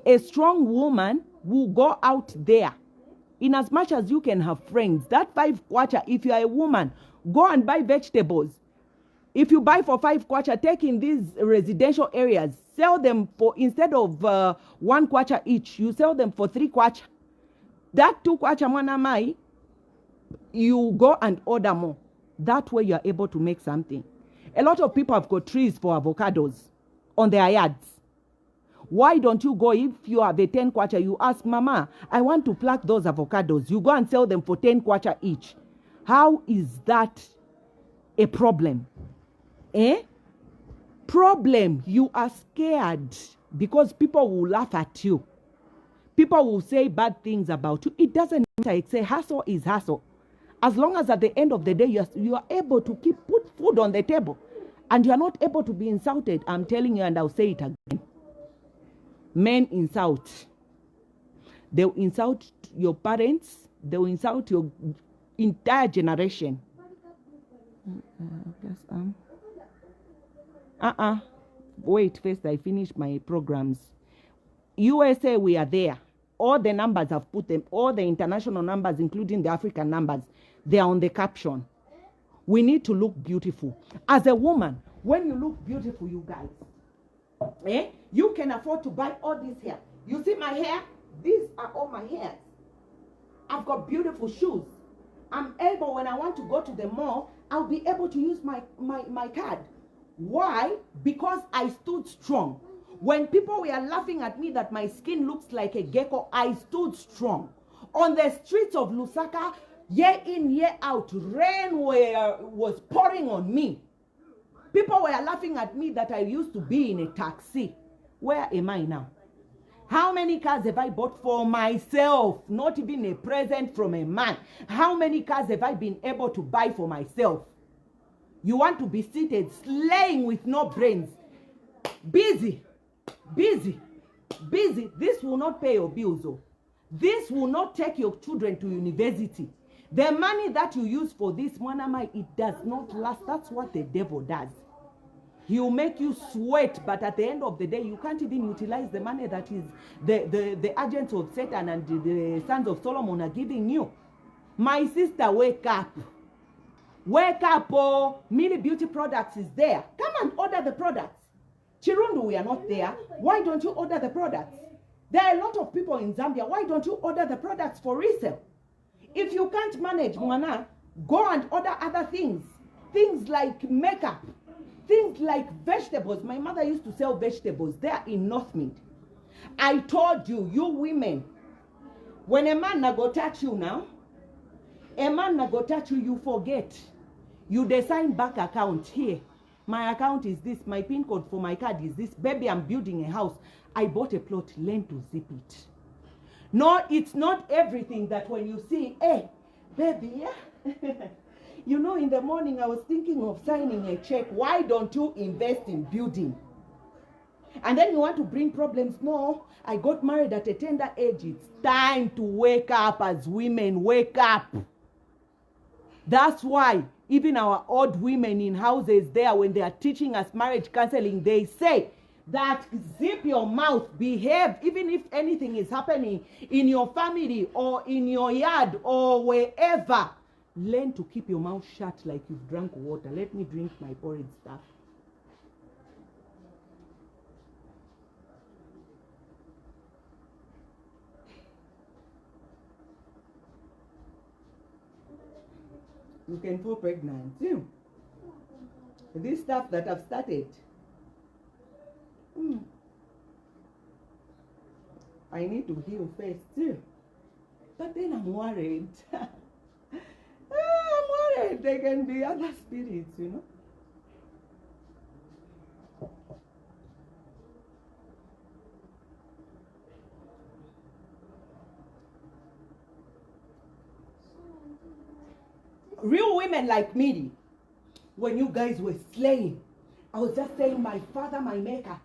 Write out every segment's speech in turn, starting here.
A strong woman will go out there. In as much as you can have friends, that 5 kwacha, if you are a woman, go and buy vegetables. If you buy for 5 kwacha, take in these residential areas, sell them for, instead of 1 kwacha each, you sell them for 3 kwacha. That 2 kwacha mwanamai, you go and order more. That way you are able to make something. A lot of people have got trees for avocados on their yards. Why don't you go, if you have a 10 kwacha, you ask, Mama, I want to pluck those avocados. You go and sell them for 10 kwacha each. How is that a problem? Problem, you are scared because people will laugh at you. People will say bad things about you. It doesn't matter. It's a hustle is hustle. As long as at the end of the day, you are able to put food on the table and you are not able to be insulted. I'm telling you, and I'll say it again. Men insult. They'll insult your parents. They'll insult your entire generation. Wait, first I finish my programs. USA, we are there. All the numbers I've put them, all the international numbers, including the African numbers, they are on the caption. We need to look beautiful. As a woman, when you look beautiful, you guys, you can afford to buy all this hair. You see my hair? These are all my hairs. I've got beautiful shoes. I'm able, when I want to go to the mall, I'll be able to use my card. Why? Because I stood strong. When people were laughing at me that my skin looks like a gecko, I stood strong. On the streets of Lusaka, year in, year out, rain was pouring on me. People were laughing at me that I used to be in a taxi. Where am I now? How many cars have I bought for myself? Not even a present from a man. How many cars have I been able to buy for myself? You want to be seated, slaying with no brains. Busy. This will not pay your bills. This will not take your children to university. The money that you use for this, Mwanamai, it does not last. That's what the devil does. He will make you sweat, but at the end of the day, you can't even utilize the money that is the agents of Satan and the sons of Solomon are giving you. My sister, wake up. Wake up, oh, Mini Beauty Products is there. Come and order the products. Chirundu, we are not there. Why don't you order the products? There are a lot of people in Zambia. Why don't you order the products for resale? If you can't manage, Mwana, go and order other things. Things like makeup. Things like vegetables. My mother used to sell vegetables there in North Mid. I told you, you women, when a man na go touch you now, a man na go touch you, you forget. You design bank account here. My account is this. My PIN code for my card is this. Baby, I'm building a house. I bought a plot. Learn to zip it. No, it's not everything that when you see, hey, baby, yeah. You know, in the morning I was thinking of signing a check. Why don't you invest in building? And then you want to bring problems. No, I got married at a tender age. It's time to wake up as women. Wake up. That's why even our old women in houses there, when they are teaching us marriage counseling, they say that zip your mouth, behave, even if anything is happening in your family or in your yard or wherever. Learn to keep your mouth shut like you've drunk water. Let me drink my porridge stuff. You can fall pregnant. See? This stuff that I've started. I need to heal first too. But then I'm worried. I'm worried. There can be other spirits, you know. Real women like me, when you guys were slaying, I was just saying, my father, my maker,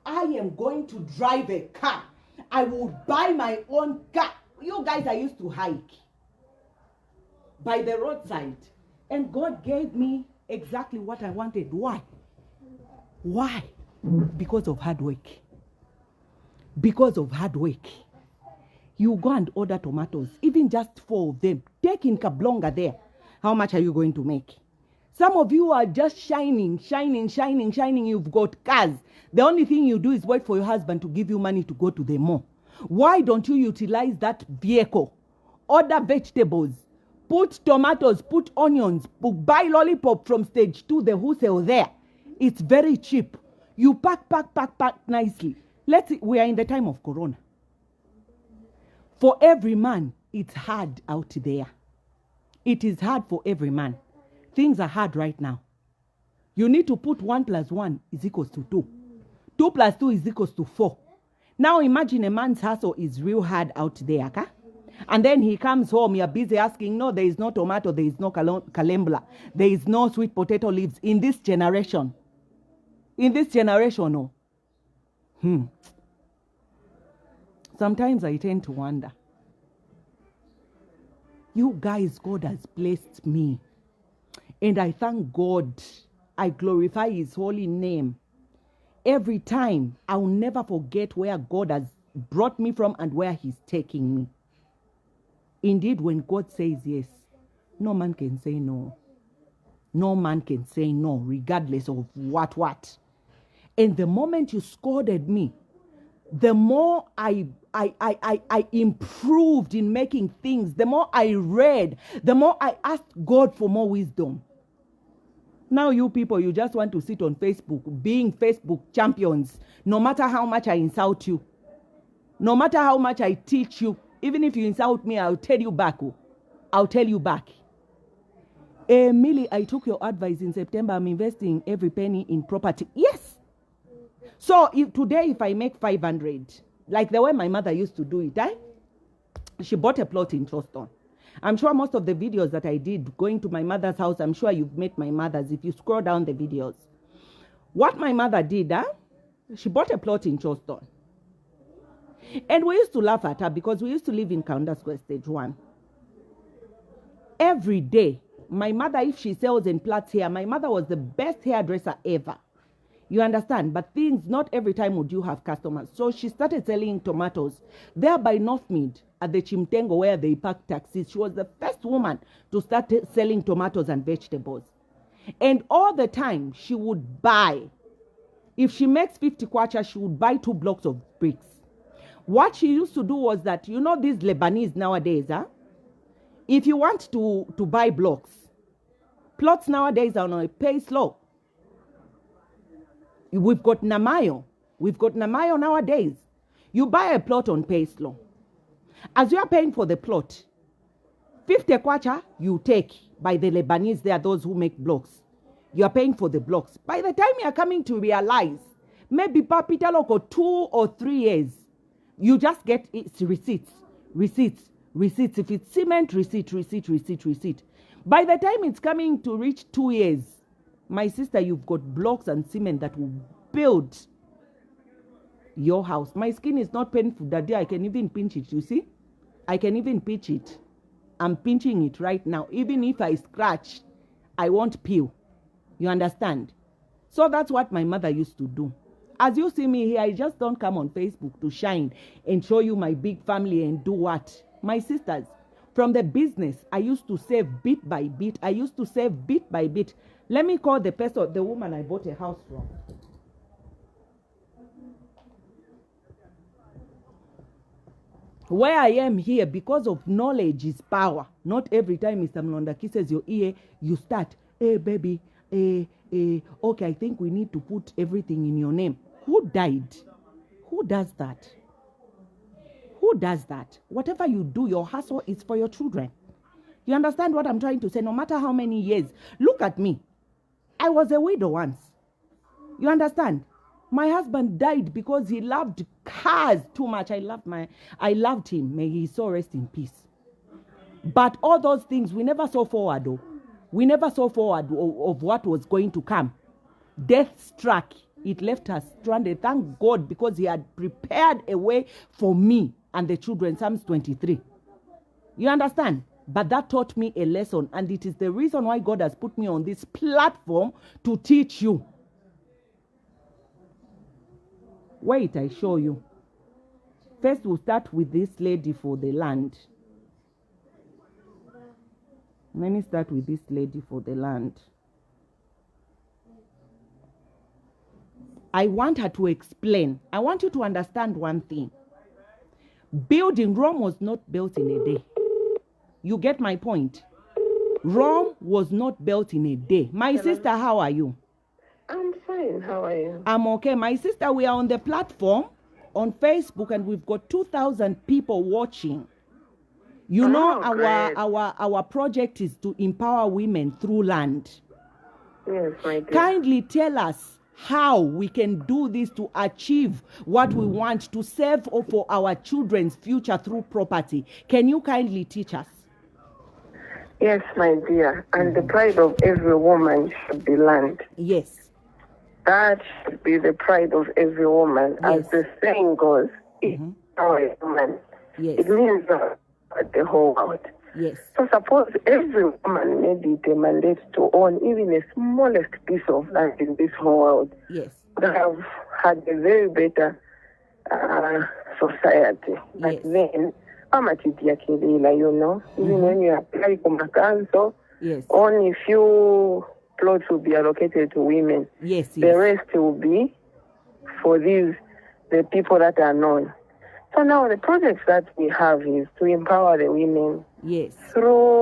I am going to drive a car. I will buy my own car. You guys, I used to hike by the roadside. And God gave me exactly what I wanted. Why? Why? Because of hard work. because of hard work. You go and order tomatoes, even just 4 of them. Take in Kablonga there. How much are you going to make? Some of you are just shining. You've got cars. The only thing you do is wait for your husband to give you money to go to the mall. Why don't you utilize that vehicle? Order vegetables. Put tomatoes, put onions. Buy lollipop from stage 2, the wholesale there. It's very cheap. You pack nicely. We are in the time of Corona. For every man, it's hard out there. It is hard for every man. Things are hard right now. You need to put 1 + 1 is equals to 2. 2 + 2 is equals to 4. Now imagine a man's hustle is real hard out there, okay? And then he comes home, you're busy asking, no, there is no tomato, there is no calembla, there is no sweet potato leaves in this generation. In this generation, no. Sometimes I tend to wonder. You guys, God has blessed me. And I thank God. I glorify his holy name. Every time, I'll never forget where God has brought me from and where he's taking me. Indeed, when God says yes, no man can say no. No man can say no, regardless of what. And the moment you scolded me, the more I improved in making things, the more I read, the more I asked God for more wisdom. Now you people, you just want to sit on Facebook, being Facebook champions, no matter how much I insult you, no matter how much I teach you, even if you insult me, I'll tell you back. I'll tell you back. Millie, I took your advice in September. I'm investing every penny in property. Yes. So today, if I make 500, like the way my mother used to do it, she bought a plot in Charleston. I'm sure most of the videos that I did going to my mother's house, I'm sure you've met my mother's if you scroll down the videos. What my mother did, she bought a plot in Charleston. And we used to laugh at her because we used to live in Kaunda Square, stage 1. Every day, my mother, if she sells and plats hair, my mother was the best hairdresser ever. You understand? But not every time would you have customers. So she started selling tomatoes. There by Northmead at the Chimtengo where they park taxis. She was the first woman to start selling tomatoes and vegetables. And all the time she would buy, if she makes 50 kwacha, she would buy 2 blocks of bricks. What she used to do was that, you know, these Lebanese nowadays, if you want to buy blocks, plots nowadays are on a pay slow. We've got Namayo. We've got Namayo nowadays. You buy a plot on pay slow. As you are paying for the plot, 50 kwacha you take by the Lebanese. They are those who make blocks. You are paying for the blocks. By the time you are coming to realize, maybe Papita Loco 2 or 3 years, you just get receipts. If it's cement, receipt. By the time it's coming to reach 2 years, my sister, you've got blocks and cement that will build your house. My skin is not painful that day. I can even pinch it, you see? I can even pinch it. I'm pinching it right now. Even if I scratch, I won't peel. You understand? So that's what my mother used to do. As you see me here, I just don't come on Facebook to shine and show you my big family and do what? My sisters, from the business, I used to save bit by bit. Let me call the woman I bought a house from. Where I am here, because of knowledge is power. Not every time Mr. Mlonda kisses your ear, you start, hey baby, okay, I think we need to put everything in your name. Who died? Who does that? Who does that? Whatever you do, your hustle is for your children. You understand what I'm trying to say? No matter how many years. Look at me. I was a widow once. You understand? My husband died because he loved cars too much. I loved him. May his soul rest in peace. But all those things, we never saw forward. We never saw forward of what was going to come. Death struck. It left us stranded. Thank God, because he had prepared a way for me and the children. Psalms 23. You understand? But that taught me a lesson, and it is the reason why God has put me on this platform to teach you. Wait, I show you. First, we'll start with this lady for the land. Let me start with this lady for the land. I want her to explain. I want you to understand one thing. Building Rome was not built in a day. You get my point? Rome was not built in a day. My sister, how are you? I'm fine. How are you? I'm okay. My sister, we are on the platform on Facebook and we've got 2,000 people watching. You know, our project is to empower women through land. Yes, my dear. Kindly tell us how we can do this to achieve what we want, to save for our children's future through property. Can you kindly teach us? Yes, my dear. And the pride of every woman should be land. Yes. That should be the pride of every woman. Yes. As the saying goes, empower a woman. Yes. It means the whole world. Yes. So suppose every woman made it a mandate to own even the smallest piece of land in this whole world. Yes. Would have had a very better society. But then, how much is Yakelila, you know? Even when you apply for my council, only few plots will be allocated to women. Yes. The rest will be for the people that are known. So now the projects that we have is to empower the women. Yes. Through